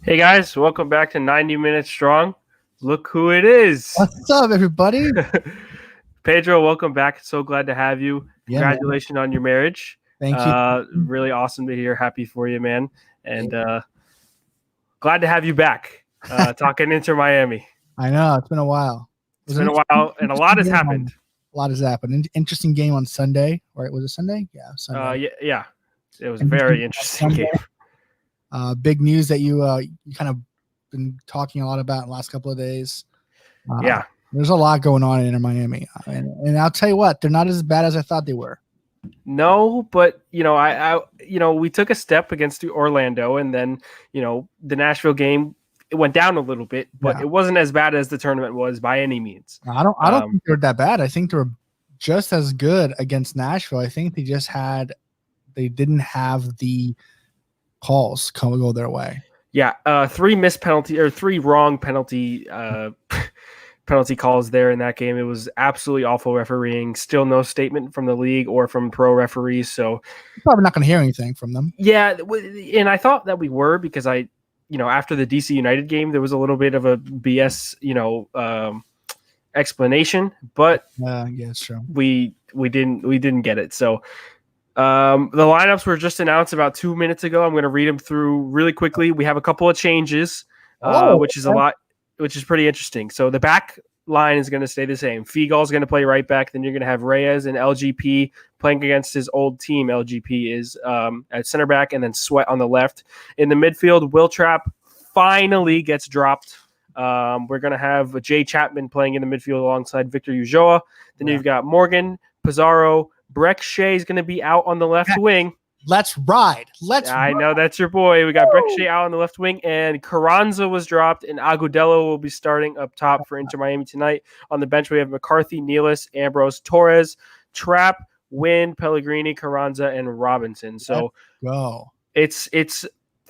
Hey guys, welcome back to 90 Minutes Strong. Look who it is. What's up, everybody? Pedro, welcome back. So glad to have you. Yeah, man. Congratulations on your marriage. Thank you. Really awesome to hear. Happy for you, man. And glad to have you back talking Inter Miami. I know it's been a while. It's been a while, and a lot has happened. A lot has happened. Interesting game on Sunday, right? Was it Sunday? Yeah, Sunday. Yeah. It was a very interesting game. Big news that you kind of been talking a lot about in the last couple of days. Yeah. There's a lot going on in Inter Miami, and I'll tell you what, they're not as bad as I thought they were. No, but I we took a step against Orlando, and then the Nashville game, it went down a little bit, but it wasn't as bad as the tournament was by any means. I don't think they were that bad. I think they were just as good against Nashville. I think they didn't have the calls go their way. Yeah, three wrong penalty penalty calls there in that game. It was absolutely awful refereeing. Still no statement from the league or from pro referees. So probably not going to hear anything from them. Yeah, and I thought that we were because after the DC United game, there was a little bit of a BS, explanation, but yeah, it's true. We didn't get it. So the lineups were just announced about 2 minutes ago. I'm going to read them through really quickly. We have a couple of changes, which is a lot, which is pretty interesting. So the back line is going to stay the same. Figal is going to play right back. Then you're going to have Reyes and LGP playing against his old team. LGP is at center back, and then Sweat on the left. In the midfield, Will Trapp finally gets dropped. We're going to have Jay Chapman playing in the midfield alongside Victor Ulloa. Then you've got Morgan, Pizarro, Breck Shea is going to be out on the left wing. Let's ride. I know that's your boy. We got Breck Shea out on the left wing, and Carranza was dropped, and Agudelo will be starting up top for Inter Miami tonight. On the bench, we have McCarthy, Nealis, Ambrose, Torres, Trapp, Wynn, Pellegrini, Carranza, and Robinson. So it's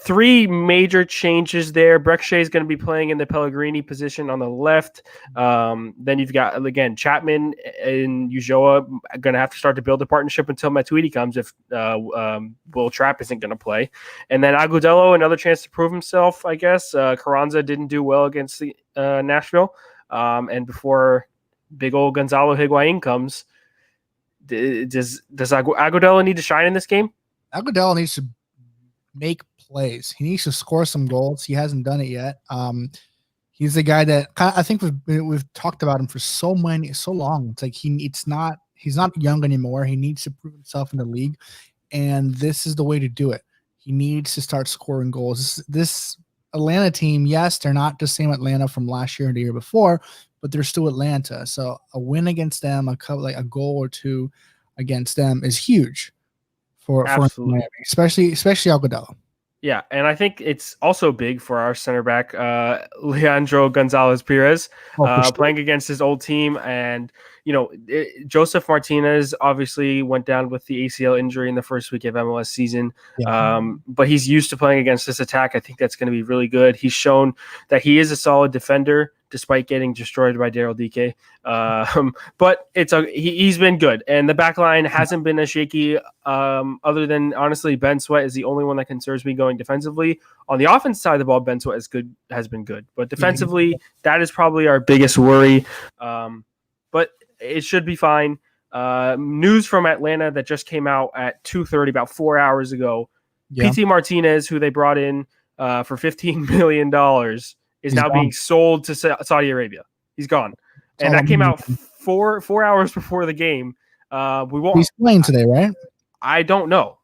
three major changes there. Breck Shea is going to be playing in the Pellegrini position on the left. Then you've got, again, Chapman and Ulloa going to have to start to build a partnership until Matuidi comes if Will Trapp isn't going to play. And then Agudelo, another chance to prove himself, I guess. Carranza didn't do well against the Nashville. And before big old Gonzalo Higuain comes, does Agudelo need to shine in this game? Agudelo needs to make plays. He needs to score some goals. He hasn't done it yet. He's the guy that I think we've talked about him for so long. It's like he's not young anymore. He needs to prove himself in the league, and this is the way to do it. He needs to start scoring goals. This Atlanta team, yes, they're not the same Atlanta from last year and the year before, but they're still Atlanta. So a win against them, a goal or two against them is huge for Miami, especially Agudelo. Yeah, and I think it's also big for our center back, Leandro Gonzalez Perez, playing against his old team. And, Joseph Martinez obviously went down with the ACL injury in the first week of MLS season. Yeah. But he's used to playing against this attack. I think that's going to be really good. He's shown that he is a solid defender despite getting destroyed by Daryl Dike. But he's been good. And the back line hasn't been as shaky, other than, honestly, Ben Sweat is the only one that concerns me going defensively. On the offense side of the ball, Ben Sweat has been good. But defensively, that is probably our biggest worry. But it should be fine. News from Atlanta that just came out at 2:30, about 4 hours ago. Yeah. PT Martinez, who they brought in for $15 million, is now being sold to Saudi Arabia. He's gone. And that came out four hours before the game. He's playing today, right? I don't know.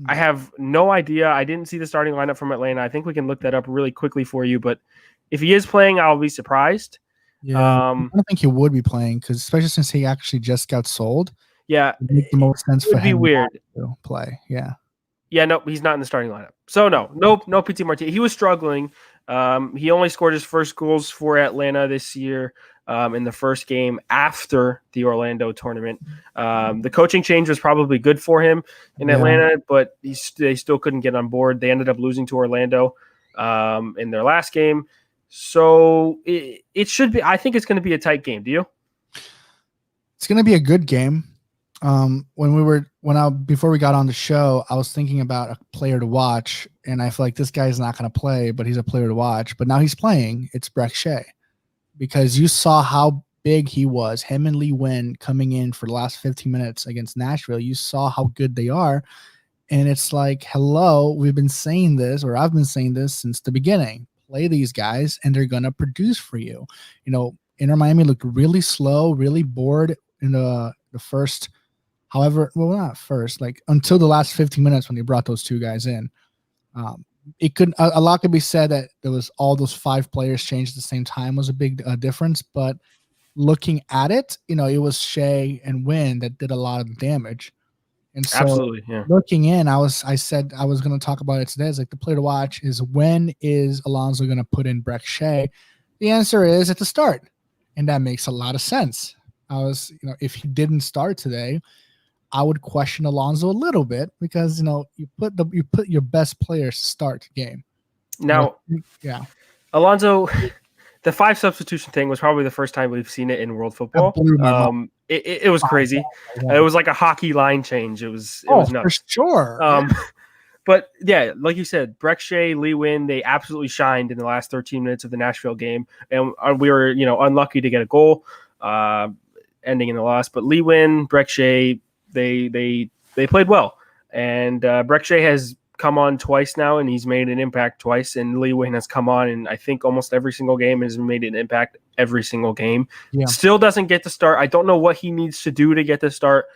I have no idea. I didn't see the starting lineup from Atlanta. I think we can look that up really quickly for you. But if he is playing, I'll be surprised. Yeah, I don't think he would be playing, because especially since he actually just got sold. Yeah, it would make the most sense for him. It would be weird to play. Yeah. Yeah, no, he's not in the starting lineup. So no PT Martinez. He was struggling. He only scored his first goals for Atlanta this year in the first game after the Orlando tournament. The coaching change was probably good for him in Atlanta, but they still couldn't get on board. They ended up losing to Orlando in their last game. So it should be – I think it's going to be a tight game. Do you? It's going to be a good game. Before we got on the show, I was thinking about a player to watch, and I feel like this guy's not going to play, but he's a player to watch. But now he's playing. It's Brek Shea, because you saw how big he was. Him and Lee Win coming in for the last 15 minutes against Nashville. You saw how good they are, and it's like, hello, we've been saying this, or I've been saying this since the beginning. Play these guys, and they're going to produce for you. Inter Miami looked really slow, really bored in the first. However, well, not first, like until the last 15 minutes when they brought those two guys in. It could a lot could be said that there was all those 5 players changed at the same time was a big difference. But looking at it, it was Shea and Wynn that did a lot of damage. And so absolutely, yeah. Looking in, I said I was going to talk about it today. It's like the player to watch is, when is Alonso going to put in Brek Shea? The answer is at the start, and that makes a lot of sense. If he didn't start today, I would question Alonso a little bit, because you put your best players to start the game. Now, yeah, Alonso, the 5 substitution thing was probably the first time we've seen it in world football. It was crazy. It was like a hockey line change. It was nuts. For sure. But yeah, like you said, Brek Shea, Lee Win, they absolutely shined in the last 13 minutes of the Nashville game, and we were unlucky to get a goal, ending in the loss. But Lee Win, Brek Shea, they played well, and Brek Shea has come on twice now, and he's made an impact twice, and Lee Win has come on, and I think almost every single game has made an impact every single game. Yeah. Still doesn't get the start. I don't know what he needs to do to get the start.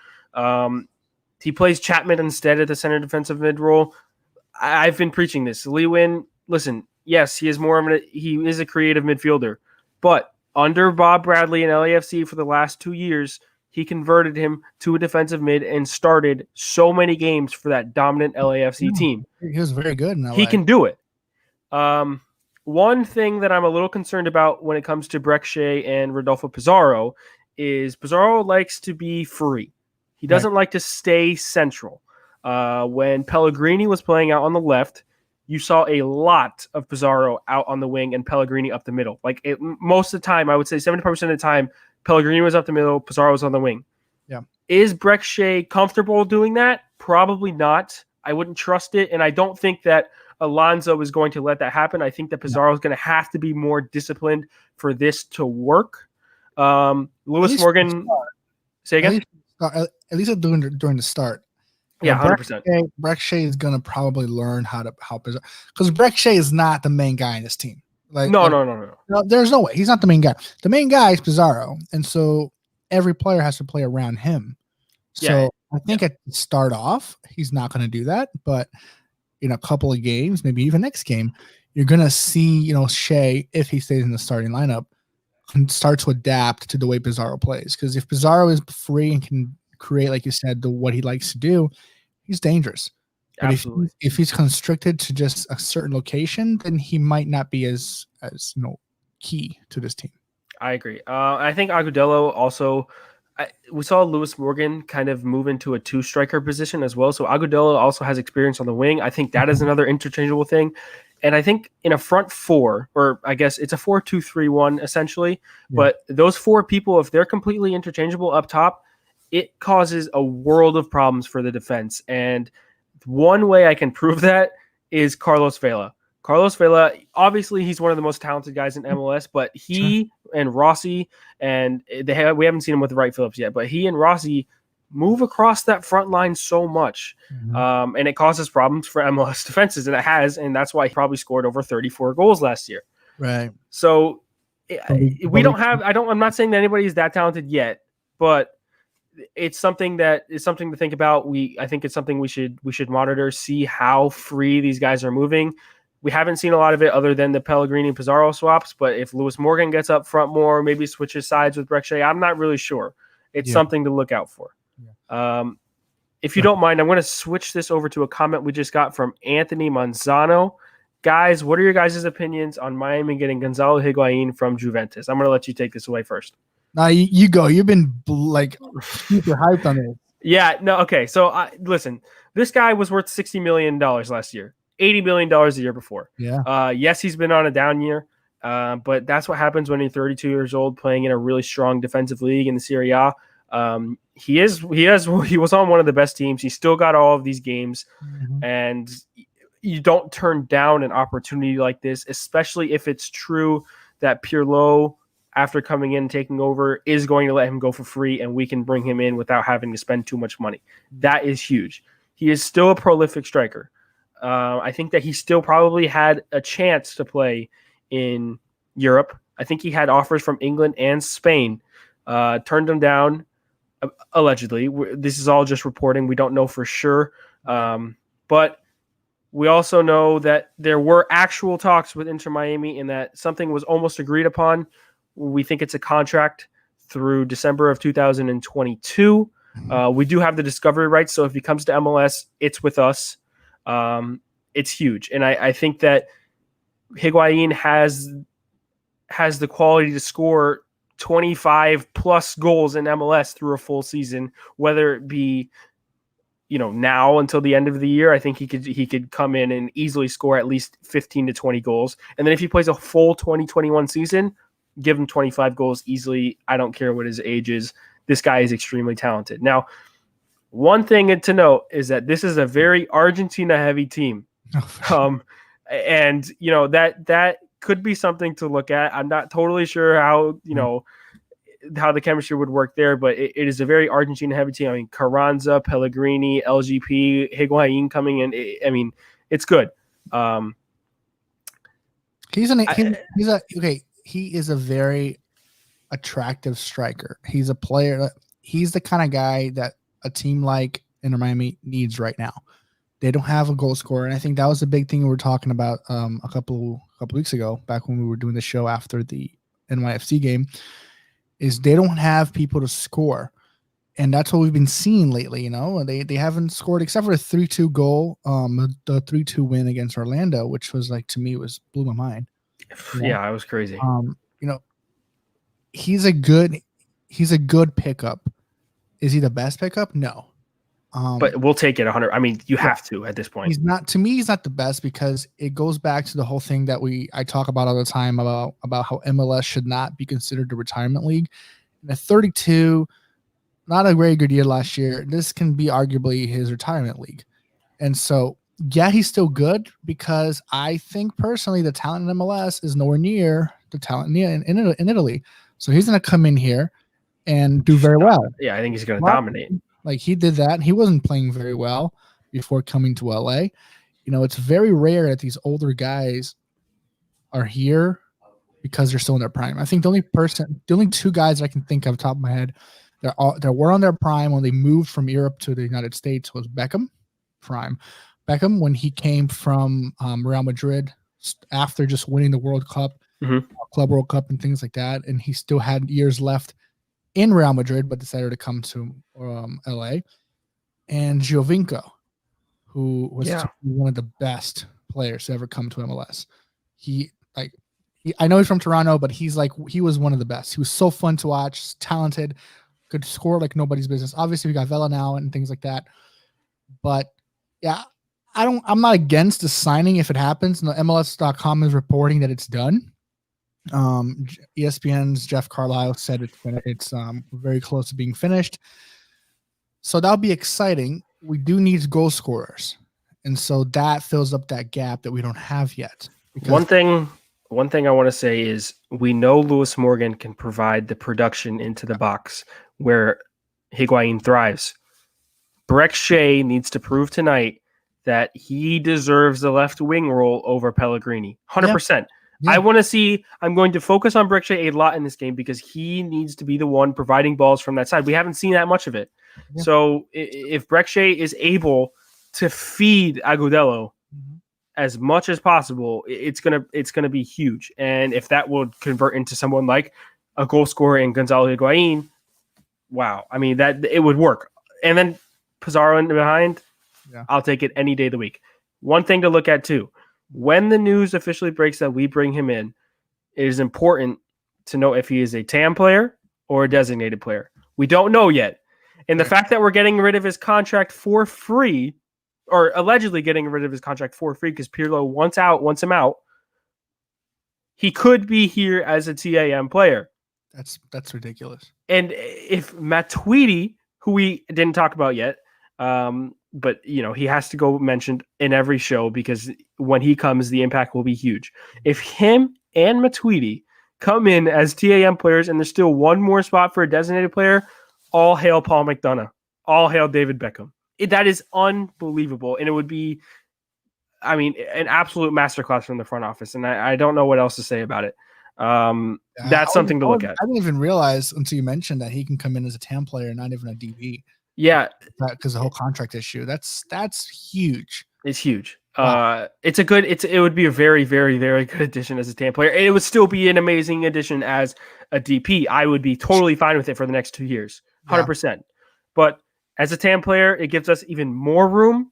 He plays Chapman instead at the center defensive mid role. I've been preaching this. Lee Win, listen, yes, he is he is a creative midfielder, but under Bob Bradley and LAFC for the last 2 years, he converted him to a defensive mid and started so many games for that dominant LAFC team. He was very good in that He can do it. One thing that I'm a little concerned about when it comes to Brek Shea and Rodolfo Pizarro is Pizarro likes to be free. He doesn't like to stay central. When Pellegrini was playing out on the left, you saw a lot of Pizarro out on the wing and Pellegrini up the middle. Most of the time, I would say 75% of the time, Pellegrini was up the middle, Pizarro was on the wing. Yeah. Is Brek Shea comfortable doing that? Probably not. I wouldn't trust it, and I don't think that Alonso is going to let that happen. I think that Pizarro is going to have to be more disciplined for this to work. Lewis Morgan, say again? At least during the start. Yeah, 100%. Brek Shea is going to probably learn how to help Pizarro, because Brek Shea is not the main guy in this team. No. There's no way. He's not the main guy. The main guy is Pizarro, and so every player has to play around him. So I think at the start off, he's not going to do that, but in a couple of games, maybe even next game, you're going to see, Shea, if he stays in the starting lineup, can start to adapt to the way Pizarro plays. Because if Pizarro is free and can create, like you said, what he likes to do, he's dangerous. But absolutely. If he's constricted to just a certain location, then he might not be as key to this team. I agree. I think Agudelo also. We saw Lewis Morgan kind of move into a 2-striker position as well. So Agudelo also has experience on the wing. I think that is another interchangeable thing. And I think in a front 4, or I guess it's a 4-2-3-1 essentially, but those 4 people, if they're completely interchangeable up top, it causes a world of problems for the defense. And one way I can prove that is Carlos Vela. Carlos Vela, obviously, he's one of the most talented guys in MLS, but he and Rossi, and we haven't seen him with Wright Phillips yet, but he and Rossi move across that front line so much, and it causes problems for MLS defenses, and it has, and that's why he probably scored over 34 goals last year. Right. So I'm not saying that anybody is that talented yet, but it's something to think about. I think it's something we should monitor, see how free these guys are moving. We haven't seen a lot of it other than the Pellegrini and Pizarro swaps, but if Lewis Morgan gets up front more, maybe switches sides with Brek Shea, I'm not really sure. It's something to look out for. Yeah. If you don't mind, I'm going to switch this over to a comment we just got from Anthony Manzano. Guys, what are your guys' opinions on Miami getting Gonzalo Higuain from Juventus? I'm going to let you take this away first. Now you go. You've been super hyped on this. Yeah, no, okay. So listen, this guy was worth $60 million last year. $80 million the year before. Yeah. Yes, he's been on a down year, but that's what happens when you're 32 years old playing in a really strong defensive league in the Serie A. He was on one of the best teams. He still got all of these games, and you don't turn down an opportunity like this, especially if it's true that Pirlo, after coming in and taking over, is going to let him go for free, and we can bring him in without having to spend too much money. That is huge. He is still a prolific striker. I think that he still probably had a chance to play in Europe. I think he had offers from England and Spain, turned them down, allegedly. This is all just reporting. We don't know for sure. But we also know that there were actual talks with Inter Miami and that something was almost agreed upon. We think it's a contract through December of 2022. We do have the discovery rights, so if he comes to MLS, it's with us. It's huge. And I think that Higuain has the quality to score 25 plus goals in MLS through a full season, whether it be now until the end of the year. I think he could come in and easily score at least 15 to 20 goals. And then if he plays a full 2021 season, give him 25 goals easily. I don't care what his age is. This guy is extremely talented. Now, one thing to note is that this is a very Argentina heavy team. And that could be something to look at. I'm not totally sure how the chemistry would work there, but it is a very Argentina heavy team. I mean, Carranza, Pellegrini, LGP, Higuain coming in. It's good. He is a very attractive striker. He's a player. He's the kind of guy that a team like Inter Miami needs right now. They don't have a goal scorer, and I think that was a big thing we were talking about a couple weeks ago, back when we were doing the show after the NYFC game. Is they don't have people to score, and that's what we've been seeing lately. They haven't scored except for a 3-2 goal, the 3-2 win against Orlando, which was blew my mind. Yeah, it was crazy. He's a good pickup. Is he the best pickup? No. But we'll take it 100. I mean, you have to at this point. He's not the best, because it goes back to the whole thing that I talk about all the time about how MLS should not be considered a retirement league. And a 32, not a very good year last year. This can be arguably his retirement league. And so, yeah, he's still good, because I think personally the talent in MLS is nowhere near the talent in Italy. So he's going to come in here and do very well. Yeah, I think he's going to dominate. Like, he did that. He wasn't playing very well before coming to LA. It's very rare that these older guys are here because they're still in their prime. I think the only two guys I can think of top of my head that were on their prime when they moved from Europe to the United States was Beckham, prime. Beckham, when he came from Real Madrid after just winning the World Cup, Club World Cup and things like that, and he still had years left in Real Madrid, but decided to come to LA. And Giovinco, who was one of the best players to ever come to MLS. I know he's from Toronto, but he was one of the best. He was so fun to watch, talented, could score like nobody's business. Obviously, we got Vela now and things like that. But yeah, I'm not against the signing if it happens. No, MLS.com is reporting that it's done. ESPN's Jeff Carlisle said it's very close to being finished. So that'll be exciting. We do need goal scorers, and so that fills up that gap that we don't have yet. One thing I want to say is we know Lewis Morgan can provide the production into the box where Higuain thrives. Brek Shea needs to prove tonight that he deserves the left wing role over Pellegrini. 100%. Yeah. I'm going to focus on Brek Shea a lot in this game because he needs to be the one providing balls from that side. We haven't seen that much of it. Yeah. So if Brek Shea is able to feed Agudelo as much as possible, it's gonna be huge. And if that would convert into someone like a goal scorer in Gonzalo Higuain, wow. I mean, that it would work. And then Pizarro in behind, I'll take it any day of the week. One thing to look at too. When the news officially breaks that we bring him in, it is important to know if he is a TAM player or a designated player. We don't know yet. And the fact that we're getting rid of his contract for free, or allegedly getting rid of his contract for free because Pirlo wants him out, he could be here as a TAM player. That's ridiculous. And if Matuidi, who we didn't talk about yet, but he has to go mentioned in every show because when he comes, the impact will be huge. If him and Matuidi come in as TAM players and there's still one more spot for a designated player, all hail Paul McDonough. All hail David Beckham. That is unbelievable. And it would be, an absolute masterclass from the front office. And I don't know what else to say about it. That's something to look at. I didn't even realize until you mentioned that he can come in as a TAM player, not even a DB. Yeah. Because the whole contract issue. That's huge. It's huge. Wow. It would be a very, very, very good addition as a TAM player. It would still be an amazing addition as a DP. I would be totally fine with it for the next 2 years. 100%. Yeah. But as a TAM player, it gives us even more room.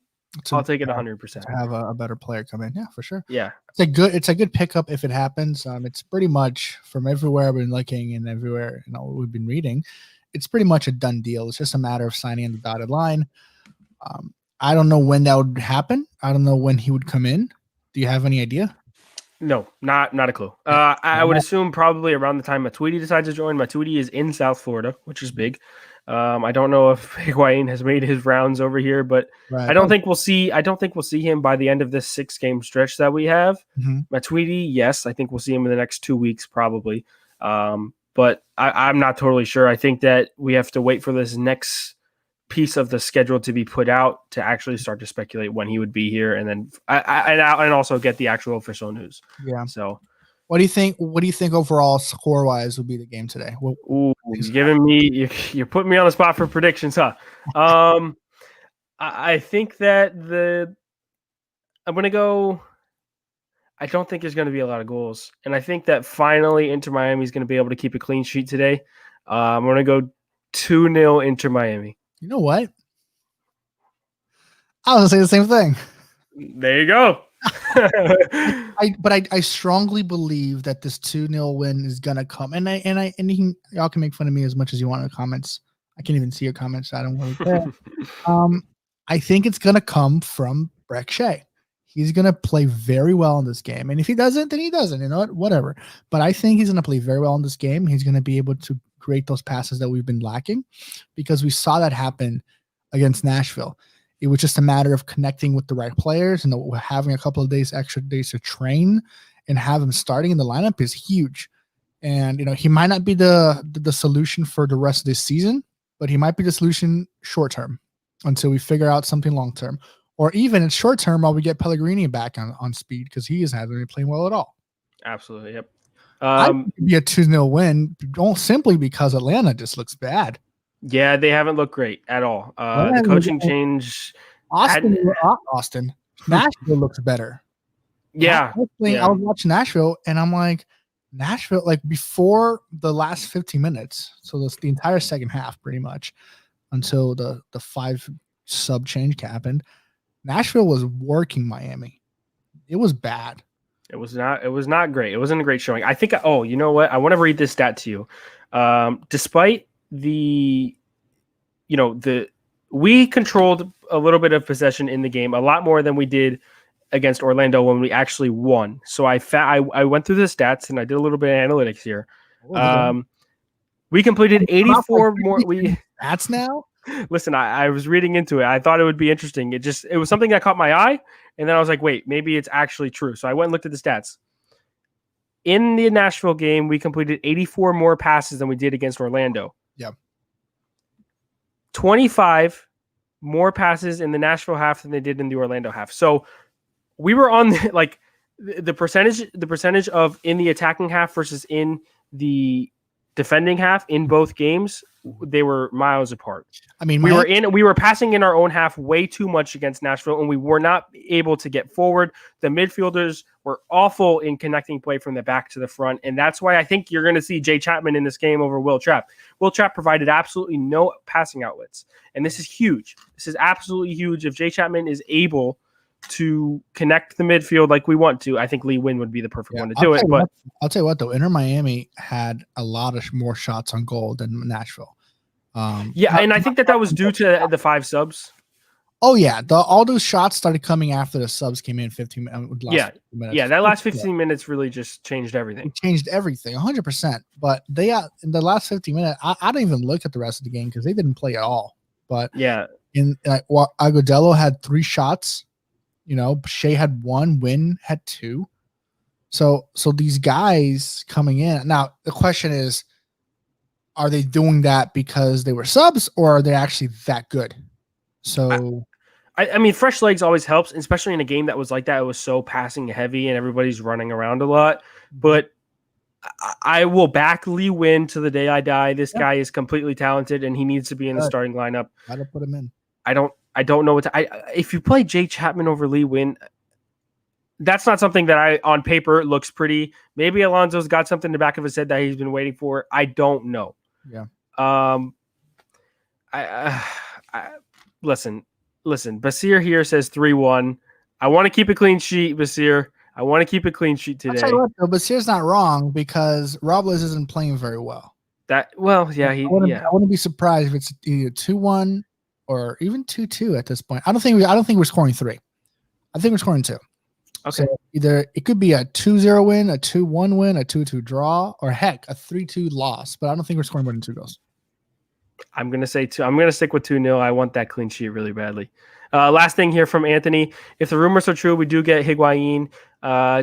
I'll take it 100%. To have a better player come in. Yeah, for sure. Yeah. It's a good pickup if it happens. It's pretty much from everywhere I've been looking and everywhere we've been reading. It's pretty much a done deal. It's just a matter of signing on the dotted line. I don't know when that would happen. I don't know when he would come in. Do you have any idea? No, not a clue. I would assume probably around the time Matuidi decides to join. Matuidi is in South Florida, which is big. I don't know if Higuain has made his rounds over here, but right. I don't think we'll see him by the end of this 6-game stretch that we have. Mm-hmm. Matuidi, yes, I think we'll see him in the next 2 weeks probably. But I'm not totally sure. I think that we have to wait for this next piece of the schedule to be put out to actually start to speculate when he would be here, and then and also get the actual official news. Yeah. So, what do you think? What do you think overall score wise will be the game today? You're putting me on the spot for predictions, huh? I think that I'm gonna go. I don't think there's going to be a lot of goals, and I think that finally Inter Miami is going to be able to keep a clean sheet today. I'm going to go 2-0 Inter Miami. You know what? I was going to say the same thing. There you go. I strongly believe that this 2-0 win is going to come. And y'all can make fun of me as much as you want in the comments. I can't even see your comments. So I don't really care. I think it's going to come from Brek Shea. He's going to play very well in this game. And if he doesn't, then he doesn't. You know what? Whatever. But I think he's going to play very well in this game. He's going to be able to create those passes that we've been lacking because we saw that happen against Nashville. It was just a matter of connecting with the right players and having a couple of extra days to train and have him starting in the lineup is huge. And, he might not be the solution for the rest of this season, but he might be the solution short term until we figure out something long term. Or even in short term while we get Pellegrini back on speed because he hasn't been playing well at all. Absolutely, yep. It'd be a 2-0 win, simply because Atlanta just looks bad. Yeah, they haven't looked great at all. The coaching change. Austin. Nashville looks better. Yeah. I was watching Nashville, and I'm like, Nashville, like before the last 15 minutes, so the entire second half pretty much, until the 5 sub change happened, Nashville was working Miami. It was bad. It was not great. It wasn't a great showing. I think, you know what? I want to read this stat to you. Despite we controlled a little bit of possession in the game, a lot more than we did against Orlando when we actually won. So I went through the stats and I did a little bit of analytics here. We completed 84 more. Stats now? Listen, I was reading into it. I thought it would be interesting. It was something that caught my eye, and then I was like, wait, maybe it's actually true. So I went and looked at the stats. In the Nashville game, we completed 84 more passes than we did against Orlando. Yep. 25 more passes in the Nashville half than they did in the Orlando half. So we were on the percentage of in the attacking half versus in the defending half in both games, they were miles apart. I mean, we were passing in our own half way too much against Nashville, and we were not able to get forward. The midfielders were awful in connecting play from the back to the front, and that's why I think you're going to see Jay Chapman in this game over Will Trapp. Will Trapp provided absolutely no passing outlets, and this is huge. This is absolutely huge. If Jay Chapman is able to connect the midfield like we want to, I think Lee Win would be the perfect one to do it. But I'll tell you what, though, Inter Miami had a lot of more shots on goal than Nashville. And I think that was due to the 5 subs. Oh yeah, all those shots started coming after the subs came in 15 minutes. Yeah, that last 15 minutes really just changed everything. It changed everything, 100%. But they in the last 15 minutes, I don't even look at the rest of the game because they didn't play at all. But yeah, Agudelo had 3 shots. Shea had 1, Win had 2. So these guys coming in now, the question is, are they doing that because they were subs, or are they actually that good? So I mean, fresh legs always helps, especially in a game that was like that. It was so passing heavy and everybody's running around a lot. But I will back Lee Win to the day I die. This guy is completely talented, and he needs to be in the starting lineup. Gotta put him in. I don't know what to. If you play Jay Chapman over Lee Win, that's not something that on paper looks pretty. Maybe Alonso's got something in the back of his head that he's been waiting for. I don't know. Yeah. Listen. Basir here says 3-1. I want to keep a clean sheet, Basir. I want to keep a clean sheet today. I'll tell you what, though, Basir's not wrong because Robles isn't playing very well. I wouldn't be surprised if it's either 2-1 or even 2-2 at this point. I don't think we're scoring 3. I think we're scoring 2. Okay. So either it could be a 2-0 win, a 2-1 win, a 2-2 draw, or heck, a 3-2 loss. But I don't think we're scoring more than 2 goals. I'm going to say 2. I'm going to stick with 2-0. I want that clean sheet really badly. Last thing here from Anthony. If the rumors are true, we do get Higuain.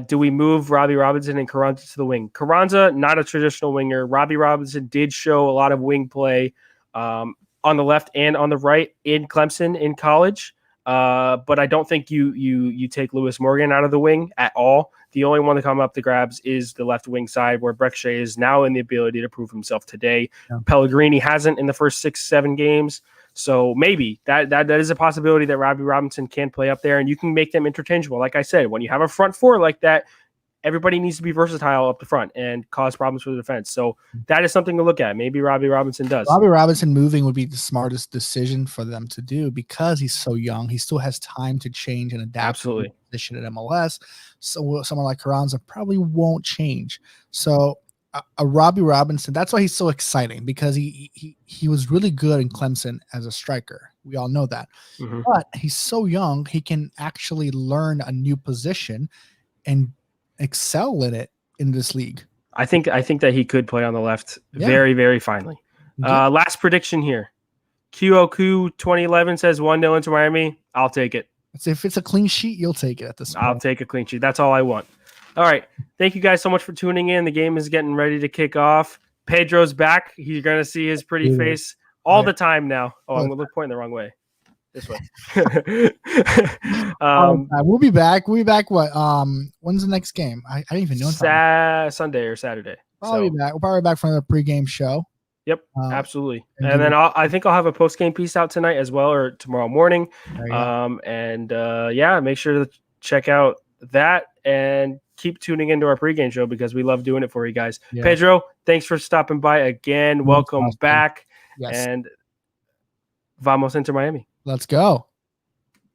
Do we move Robbie Robinson and Carranza to the wing? Carranza, not a traditional winger. Robbie Robinson did show a lot of wing play on the left and on the right in Clemson in college. But I don't think you take Lewis Morgan out of the wing at all. The only one to come up to grabs is the left wing side, where Brek Shea is now in the ability to prove himself today. Yeah. Pellegrini hasn't in the first 6-7 games. So maybe that is a possibility that Robbie Robinson can play up there, and you can make them interchangeable. Like I said, when you have a front 4 like that, everybody needs to be versatile up the front and cause problems for the defense. So that is something to look at. Maybe Robbie Robinson does. Robbie Robinson moving would be the smartest decision for them to do because he's so young. He still has time to change and adapt. Absolutely. To the position at MLS. So someone like Carranza probably won't change. So a Robbie Robinson, that's why he's so exciting, because he was really good in Clemson as a striker. We all know that. Mm-hmm. But he's so young, he can actually learn a new position and excel in it in this league. I think that he could play on the left very, very finely. Last prediction here. QOQ 2011 says 1-0 into Miami. I'll take it. If it's a clean sheet, you'll take it at this point. I'll take a clean sheet. That's all I want. All right. Thank you guys so much for tuning in. The game is getting ready to kick off. Pedro's back. You're going to see his pretty face all the time now. Oh, I'm pointing the wrong way. This way. We'll be back. We'll be back. What? When's the next game? I didn't even know. Sunday or Saturday. Be back. We'll probably be back for another pregame show. Yep, absolutely. And then I think I'll have a post-game piece out tonight as well, or tomorrow morning. Make sure to check out that and keep tuning into our pregame show because we love doing it for you guys. Yeah. Pedro, thanks for stopping by again. Welcome back. Yes. And vamos into Miami. Let's go.